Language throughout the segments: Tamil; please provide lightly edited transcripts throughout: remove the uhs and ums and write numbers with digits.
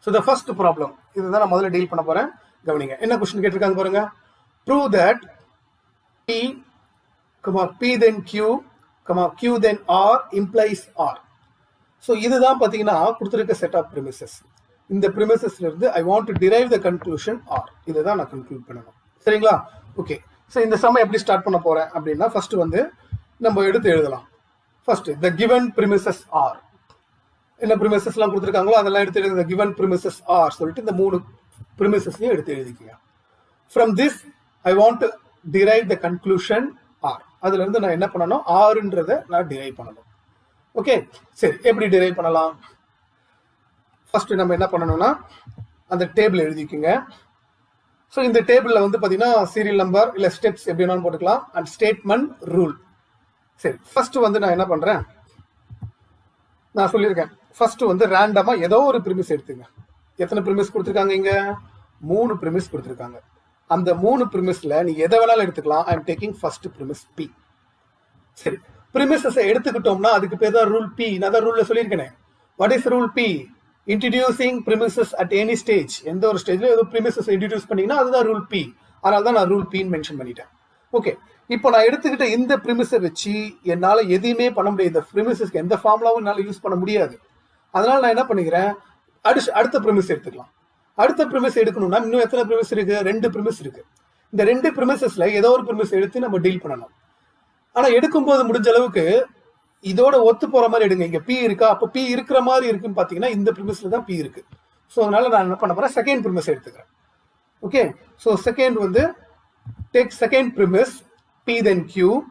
So the first problem, இதுதான் நான் முதல்ல டீல் பண்ண போறேன். கவனிங்க. என்ன क्वेश्चन கேட்டிருக்காங்க பாருங்க. Prove that P, P then Q, Q then R implies R. So இதுதான் பாத்தீங்கன்னா கொடுத்திருக்க செட் ஆஃப் premises. இந்த premisesல இருந்து I want to derive the conclusion R. இதுதான் நான் கன்க்ளூட் பண்ணணும். சரிங்களா? ஓகே. So இந்த சம் எப்படி ஸ்டார்ட் பண்ண போறேன் அப்படின்னா ஃபர்ஸ்ட் வந்து நம்ம எடுத்து எழுதலாம். First the given premises are. என்ன ப்ரிமிசஸ்லாம் கொடுத்துருக்காங்களோ அதெல்லாம் எடுத்து எழுதுங்க. given premises are சொல்லிட்டு இந்த மூணு ப்ரிமிசஸையும் எடுத்து எழுதிக்கங்க. From this I want to derive the conclusion R. அதுல இருந்து நான் என்ன பண்ணணும், Rன்றதை நான் டிரைவ் பண்ணணும். ஓகே, சரி, எப்படி டிரைவ் பண்ணலாம்? ஃபர்ஸ்ட் நம்ம என்ன பண்ணணும்னா அந்த டேபிள் எழுதிக்கங்க. ஸோ இந்த டேபிளில் வந்து பார்த்தீங்கன்னா சீரியல் நம்பர் இல்லை ஸ்டெப்ஸ் எப்படி வேணாலும் போட்டுக்கலாம் அண்ட் ஸ்டேட்மெண்ட் ரூல். சரி, ஃபர்ஸ்ட் வந்து நான் என்ன பண்ணுறேன், நான் சொல்லியிருக்கேன் ஃபர்ஸ்ட் வந்து ரேண்டமா ஏதோ ஒரு ப்ரிமிஸ் எடுத்துங்க. எத்தனை ப்ரிமிஸ் கொடுத்துருக்காங்க இங்க? 3 ப்ரிமிஸ் கொடுத்துருக்காங்க. அந்த 3 ப்ரிமிஸ்ல நீ எதை வேணாலும் எடுத்துக்கலாம். I am taking first premise P. சரி, ப்ரிமிசஸ் எடுத்துக்கிட்டோம்னா அதுக்கு பேர் தான் ரூல் P. நான் தான் ரூல்ல சொல்லியிருக்கேன். What is rule P? Introducing premises at any stage. எந்த ஒரு ஸ்டேஜ்ல ஏதோ ப்ரிமிசஸ் இன்ட்ரடியூஸ் பண்ணீங்கன்னா அதுதான் ரூல் P. அதனால தான் நான் ரூல் P மென்ஷன் பண்ணிட்டேன். ஓகே, இப்போ நான் எடுத்துக்கிட்ட இந்த ப்ரிமிஸை வச்சு என்னால் எதையுமே பண்ண முடியாது. இந்த ப்ரிமிசஸ்க்கு எந்த ஃபார்முலாவும் என்னால் யூஸ் பண்ண முடியாது. அதனால நான் என்ன பண்ணிக்கிறேன், அடுத்த ப்ரிமிஸ் எடுத்துக்கலாம். அடுத்த ப்ரிமிஸ் எடுக்கணும்னா இன்னும் எத்தனை ப்ரிமிஸ் இருக்கு? 2 ப்ரிமிஸ் இருக்கு. இந்த 2 ப்ரிமிசஸ்ல ஏதோ ஒரு ப்ரிமிஸ் எடுத்து நம்ம டீல் பண்ணணும். ஆனா எடுக்கும்போது முடிஞ்ச அளவுக்கு இதோட ஒத்து போற மாதிரி எடுங்க. இங்க P இருக்கா, அப்போ P இருக்கிற மாதிரி இருக்குன்னு பாத்தீங்கன்னா இந்த ப்ரிமிஸ்ல தான் P இருக்கு. ஸோ அதனால நான் என்ன பண்ண போறேன், செகண்ட் ப்ரிமிஸ் எடுத்துக்கிறேன். ஓகே, ஸோ செகண்ட் வந்து take second premise P then Q.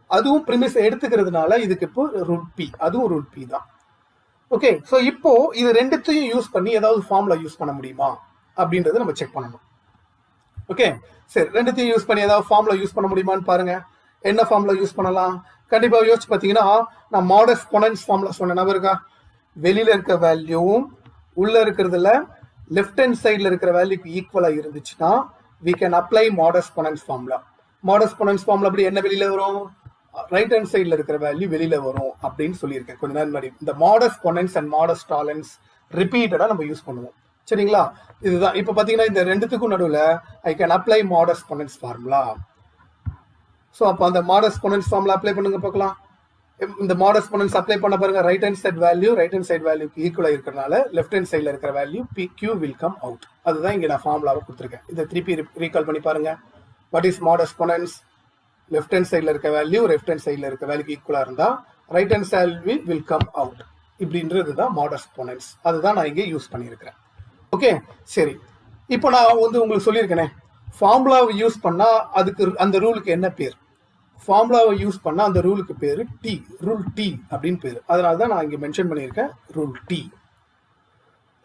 அதுவும் ப்ரிமிஸ் எடுத்துக்கிறதுனால இதுக்கு இப்போ ரூல் P, அதுவும் ரூல் P தான். ஓகே, ஸோ இப்போ இது ரெண்டுத்தையும் யூஸ் பண்ணி ஏதாவது ஃபார்முலா யூஸ் பண்ண முடியுமா அப்படின்றத நம்ம செக் பண்ணணும். ஓகே, சரி, ரெண்டுத்தையும் யூஸ் பண்ணி ஏதாவது ஃபார்முலா யூஸ் பண்ண முடியுமான்னு பாருங்க. என்ன ஃபார்முலா யூஸ் பண்ணலாம்? கண்டிப்பா யோசிச்சு பார்த்தீங்கன்னா நான் மாடஸ் பொனன்ஸ் ஃபார்முலா சொன்ன நபர் இருக்கா? வெளியில இருக்க வேல்யூவும் உள்ள இருக்கிறதுல லெஃப்ட் ஹேண்ட் சைட்ல இருக்கிற வேல்யூக்கு ஈக்குவலா இருந்துச்சுன்னா we can apply modus ponens formula. Modus ponens formula அப்படி என்ன வெளியில வரும்? ரைட் ஹேண்ட் சைட்ல இருக்கிற வேல்யூ வெளியில வரும் அப்படின்னு சொல்லியிருக்கேன் கொஞ்ச நேரம் முன்னாடி. இந்த மாடஸ் பொனன்ஸ் அண்ட் மாடஸ் டாலன்ஸ் ரிப்பீட்டடா நம்ம யூஸ் பண்ணுவோம். சரிங்களா? இதுதான் இப்ப பாத்தீங்கன்னா இந்த ரெண்டுத்துக்கும் நடுவில் I can apply modus ponens formula. So அப்போ அந்த மாடஸ் பொனன்ஸ் ஃபார்முலா அப்ளை பண்ணுங்க பார்க்கலாம். இந்த மாடஸ் பொனன்ஸ் அப்ளை பண்ண பாருங்க. ரைட் ஹேண்ட் சைட் வேல்யூக்கு ஈக்குவலா இருக்கிறனால லெஃப்ட் ஹேண்ட் சைட்ல இருக்கிற value PQ will come out. அதுதான் இங்க நான் ஃபார்முலாவை கொடுத்துருக்கேன். இதை திருப்பி ரீகால் பண்ணி பாருங்க. What is modus ponens? Left hand சைட்ல இருக்க வேல்யூ ரைட் ஹேண்ட் சைட்ல இருக்க வேல்யூக்கு ஈக்குவலா இருந்தா right hand side will come out. இப்படின்றது தான் மாடஸ் பொனன்ஸ். அதுதான் நான் இங்கே யூஸ் பண்ணியிருக்கிறேன். ஓகே, சரி, இப்போ நான் வந்து உங்களுக்கு சொல்லியிருக்கேனே ஃபார்முலாவை யூஸ் பண்ணா அதுக்கு அந்த ரூலுக்கு என்ன பேர்? ஃபார்முலாவை யூஸ் பண்ணா அந்த ரூலுக்கு பேரு T, ரூல் T அப்படின்னு பேரு. அதனால தான் நான் இங்க மென்ஷன் பண்ணியிருக்கேன் ரூல் T.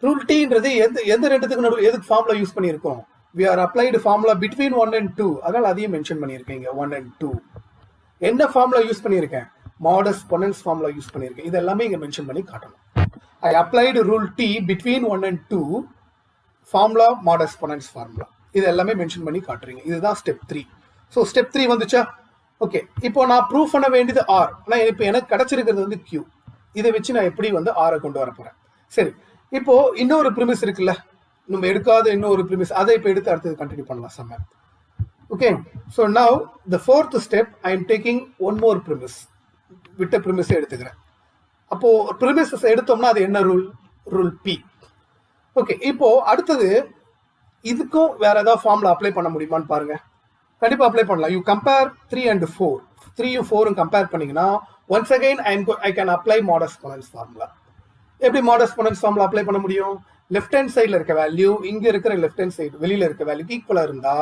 ரூல் Tன்றது எந்த ரெண்டுத்துக்கு நடுவில் எதுக்கு ஃபார்முலா யூஸ் பண்ணியிருக்கோம்? we are applied formula between 1 and 2. அதனால அதையும் மென்ஷன் பண்ணியிருக்கீங்க 1 and 2. என்ன ஃபார்முலா யூஸ் பண்ணியிருக்கேன்? மாடஸ் பொனன்ஸ் ஃபார்முலா யூஸ் பண்ணியிருக்கேன். இது எல்லாமே இங்க மென்ஷன் பண்ணி காட்டணும். I applied rule T between 1 and 2 formula modus ponens formula. இது எல்லாமே மென்ஷன் பண்ணி காட்டுறீங்க. இதுதான் ஸ்டெப் 3. ஸோ ஸ்டெப் 3 வந்துச்சா? ஓகே, இப்போ நான் ப்ரூவ் பண்ண வேண்டியது R. ஆனால் இப்போ எனக்கு கிடைச்சிருக்கிறது வந்து Q. இதை வச்சு நான் எப்படி வந்து R கொண்டு வர போறேன்? சரி, இப்போ இன்னொரு ப்ரிமிஸ் இருக்குல்ல, நம்ம எடுக்காத இன்னொரு ப்ரிமிஸ், அதை இப்போ எடுத்து அடுத்தது கண்டினியூ பண்ணலாம் சம்ம. Okay, so now the fourth step I am taking one more premise. விட்ட ப்ரிமிஸை எடுத்துக்கிறேன். அப்போ ப்ரிமிசஸ் எடுத்தோம்னா அது என்ன ரூல்? Rule P. ஓகே, இப்போ அடுத்தது இதுக்கும் வேற ஏதாவது ஃபார்முலா அப்ளை பண்ண முடியுமான்னு பாருங்க. கண்டிப்பா அப்ளை பண்ணலாம். You compare 3 and 4. 3யும் 4ம் கம்பேர் பண்ணீங்கன்னா once again I can apply modus ponens formula. எப்படி மாடஸ் பொனன்ஸ் ஃபார்முலா அப்ளை பண்ண முடியும்? லெஃப்ட் ஹேண்ட் சைட்ல இருக்க வேல்யூ இங்க இருக்கிற லெஃப்ட் ஹேண்ட் சைடு வெளியில இருக்க வேல்யூக்கு ஈக்குவலா இருந்தா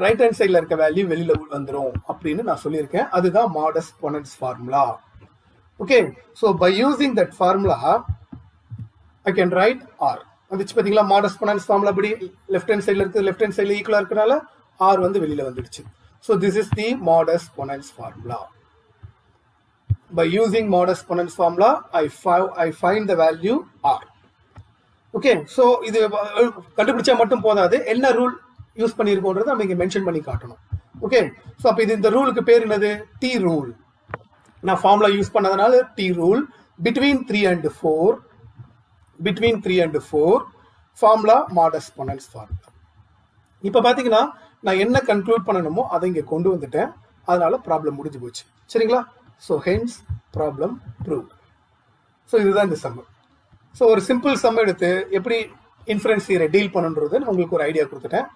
ரைட் ஹேண்ட் சைட்ல இருக்க வேல்யூ வெளியில வந்துடும் அப்படின்னு நான் சொல்லியிருக்கேன். அதுதான் modus ponens formula. Okay, so by using that formula I can write R. வந்துச்சு பாத்தீங்களா? மாடஸ் பொனன்ஸ் ஃபார்முலா படி லெஃப்ட் ஹேண்ட் சைட்ல இருக்கு, லெஃப்ட் ஹேண்ட் சைட்ல ஈக்குவலா இருக்கனால R வந்து வெளியில வந்துடுச்சு. So this is the modus ponens formula. By using modus ponens formula, I find the value R. Okay, so இது கண்டுபிடிச்சா மட்டும் போதாது, என்ன ரூல் யூஸ் பண்ணியிருக்கோன்றதை நம்ம இங்கே மென்ஷன் பண்ணி காட்டணும். ஓகே, ஸோ அப்போ இது இந்த ரூலுக்கு பேர் என்னது? T rule. நான் ஃபார்முலா யூஸ் பண்ணதுனால T rule. between 3 and 4 formula mod exponents formula. இப்போ பார்த்தீங்கன்னா நான் என்ன கன்க்ளூட் பண்ணணுமோ அதை இங்கே கொண்டு வந்துட்டேன், அதனால ப்ராப்ளம் முடிஞ்சு போச்சு. சரிங்களா? So hence problem prove. So இதுதான் இந்த சம். ஸோ ஒரு சிம்பிள் சம் எடுத்து எப்படி இன்ஃபரன்ஸ் தியரி டீல் பண்ணுன்றது நான் உங்களுக்கு ஒரு ஐடியா கொடுத்துட்டேன்.